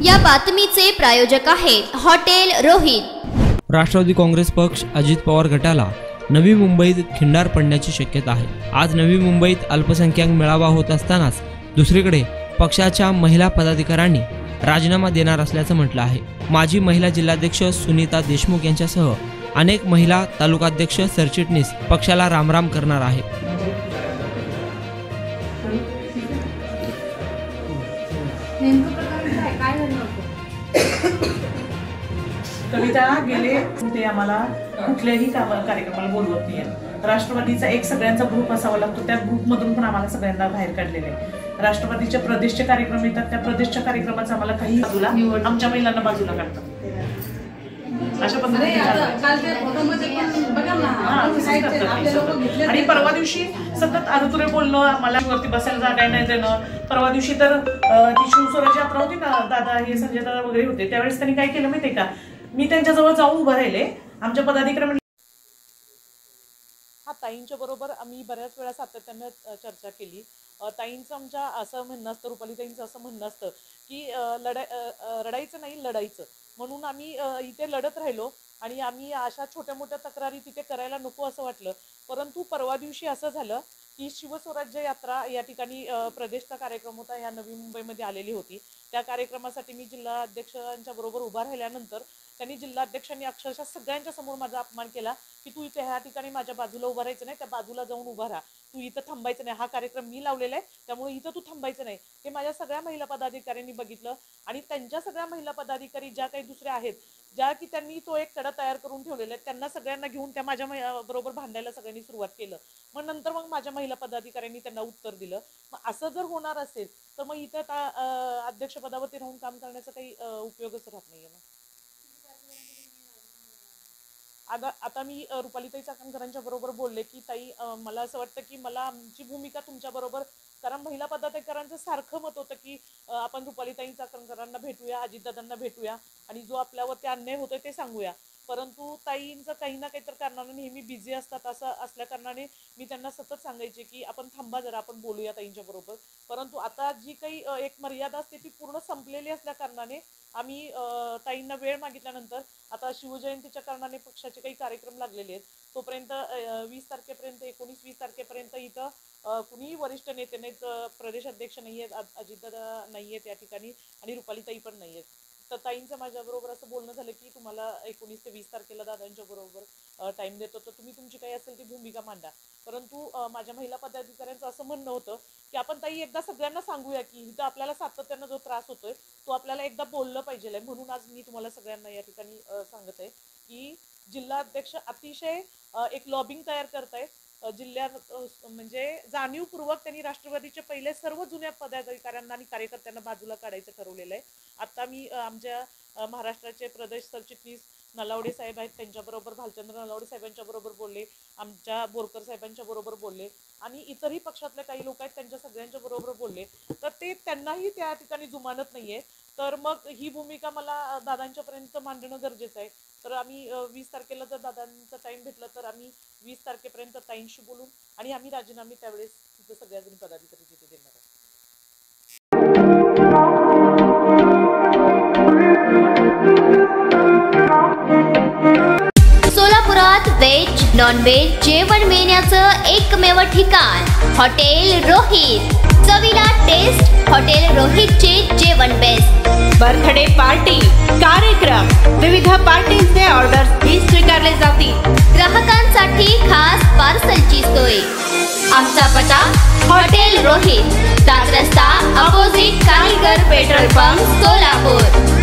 या बातमीचे प्रायोजक आहेत हॉटेल रोहित। राष्ट्रवादी काँग्रेस पक्ष अजित पवार गटाला नवी मुंबईत खिंडार पडण्याची शक्यता आहे। आज नवी मुंबईत अल्पसंख्याक मेळावा होत असतानाच दुसरीकडे पक्षाच्या महिला पदाधिकाऱ्यांनी राजीनामा देणार असल्याचं म्हटलं आहे। माजी महिला जिल्हाध्यक्ष सुनीता देशमुख यांच्यासह अनेक महिला तालुकाध्यक्ष सरचिटणीस पक्षाला रामराम करणार आहेत। कविता गेले ते आम्हाला कुठल्याही कार्यक्रमाला बोलवत नाही। राष्ट्रवादीचा एक सगळ्यांचा ग्रुप असावा लागतो, त्या ग्रुपमधून पण आम्हाला सगळ्यांना बाहेर काढलेले आहे। राष्ट्रवादीच्या प्रदेशचे कार्यक्रम येतात, त्या प्रदेशच्या कार्यक्रमाचा आम्हाला काही बाजूला आमच्या महिलांना बाजूला काढतात। अशा पद्धतीने आणि परवा दिवशी सतत आरुतुरे बोलणं, आम्हाला वरती बसायला जागा नाही देणं। परवा दिवशी तर ती शिवस्वराज्य यात्रा होती ना, दादा हे संजय दादा वगैरे होते, त्यावेळेस त्यांनी काय केलं माहितीये का, मी त्यांच्याजवळ जाऊन उभं राहिले, आमच्या पदाधिकारी ताईंच्या बरोबर आम्ही बऱ्याच वेळा सातत्याने चर्चा केली। ताईंचं आमच्या असं म्हणणं असतं, रुपाली ताईंचं असं म्हणणं असतं की रडायचं नाही लढायचं, म्हणून आम्ही इथे लढत राहिलो आणि आम्ही अशा छोट्या मोठ्या तक्रारी तिथे करायला नको असं वाटलं। परंतु परवा दिवशी असं झालं की शिवस्वराज्य यात्रा या ठिकाणी प्रदेशचा कार्यक्रम होता, या नवी मुंबईमध्ये आलेली होती। त्या कार्यक्रमासाठी मी जिल्हाध्यक्षांच्या बरोबर उभा राहिल्यानंतर त्यांनी जिल्हाध्यक्षांनी अक्षरशः सगळ्यांच्या समोर माझा अपमान केला की तू इथे ह्या ठिकाणी माझ्या बाजूला उभा राहायचं नाही, त्या बाजूला जाऊन उभा राहा, तू इथं थांबायचं नाही, हा कार्यक्रम मी लावलेला आहे त्यामुळे इथं तू थांबायचं नाही। हे माझ्या सगळ्या महिला पदाधिकाऱ्यांनी बघितलं आणि त्यांच्या सगळ्या महिला पदाधिकारी ज्या काही दुसऱ्या आहेत, ज्या की त्यांनी तो एक कडा तयार करून ठेवलेला आहे, त्यांना सगळ्यांना घेऊन त्या माझ्या बरोबर भांडायला सगळ्यांनी सुरुवात केलं। मग नंतर मग माझ्या महिला पदाधिकाऱ्यांनी त्यांना उत्तर दिलं। मग असं जर होणार असेल तर मग इथं अध्यक्षपदावरती राहून काम करण्याचा काही उपयोगच राहत नाहीये ना। आता मी रुपालीताई चाकणकरांच्या बरोबर बोलले की ताई मला असं वाटतं की मला आमची भूमिका तुमच्या बरोबर, कारण महिला पदाधिकाऱ्यांचं सारखं मत होतं की आपण रुपालीताई चाकणकरांना भेटूया, अजितदादांना भेटूया आणि जो आपल्यावरती अन्याय होतोय ते सांगूया। परंतु ताईंचं काही ना काहीतरी कारणाने नेहमी बिझी असतात, असं असल्या कारणाने मी त्यांना सतत सांगायचे की आपण थांबा जरा, आपण बोलूया ताईंच्या बरोबर। परंतु आता जी काही एक मर्यादा असते ती पूर्ण संपलेली असल्या कारणाने आम्ही ताईंना वेळ मागितल्यानंतर आता शिवजयंतीच्या कारणाने पक्षाचे काही कार्यक्रम लागलेले आहेत, तोपर्यंत 20 तारखेपर्यंत 19-20 तारखेपर्यंत इथं कुणीही वरिष्ठ नेते नाहीत, प्रदेश अध्यक्ष नाही आहेत, अजितदादा नाही आहेत या ठिकाणी आणि रुपालीताई पण नाही आहेत। तर ताईंचं माझ्याबरोबर असं बोलणं झालं की तुम्हाला 19 ते 20 तारखेला दादांच्या बरोबर टाइम देतो, तर तुम्ही तुमची काही असेल ती भूमिका मांडा। परंतु माझ्या महिला पदाधिकाऱ्यांचं असं म्हणणं होतं की आपण ताई एकदा सगळ्यांना सांगूया की इथं आपल्याला सातत्यानं जो त्रास होतोय तो आपल्याला एकदा बोललं पाहिजे। म्हणून आज मी तुम्हाला सगळ्यांना या ठिकाणी सांगत आहे की जिल्हाध्यक्ष अतिशय एक लॉबिंग तयार करतायत जिल्ह्यात, म्हणजे जाणीवपूर्वक त्यांनी राष्ट्रवादीचे पहिले सर्व जुन्या पदाधिकाऱ्यांना आणि कार्यकर्त्यांना बाजूला काढायचं ठरवलेलं आहे। आता मी आमच्या महाराष्ट्राचे प्रदेश सरचिटणीस नलावडे साहेब आहेत, त्यांच्याबरोबर भालचंद्र नलावडे साहेबांच्या बरोबर बोलले, आमच्या बोरकर साहेबांच्या बरोबर बोलले आणि इतरही पक्षातले काही लोक आहेत त्यांच्या सगळ्यांच्या बरोबर बोलले, तर ते त्यांनाही त्या ठिकाणी जुमानत नाहीये। तर मग ही भूमिका मला दादांच्या पर्यंत मांडणं गरजेचं आहे। तर आम्ही 20 तारखेला जर दादांचा टाइम भेटला तर आम्ही 20 तारखेपर्यंत ताईंशी बोलून आणि आम्ही राजीनामे त्यावेळेस तिथे सगळ्या जणी पदाधिकारी तिथे देणार आहे। सोलापुरात व्हेज नॉन व्हेज जेवण मिळण्याचं एकमेव ठिकाण हॉटेल रोहित। चवीला टेस्ट, हॉटेल रोहितचे जेवण बेस्ट। बर्थडे पार्टी, कार्यक्रम, विविध पार्टींचे ऑर्डर्स ही स्वीकारले जातील। ग्राहकांसाठी खास पार्सलची सोय। आमचा पत्ता हॉटेल रोहित, 7 रस्ता अपोजिट कारीगर पेट्रोल पंप, सोलापूर।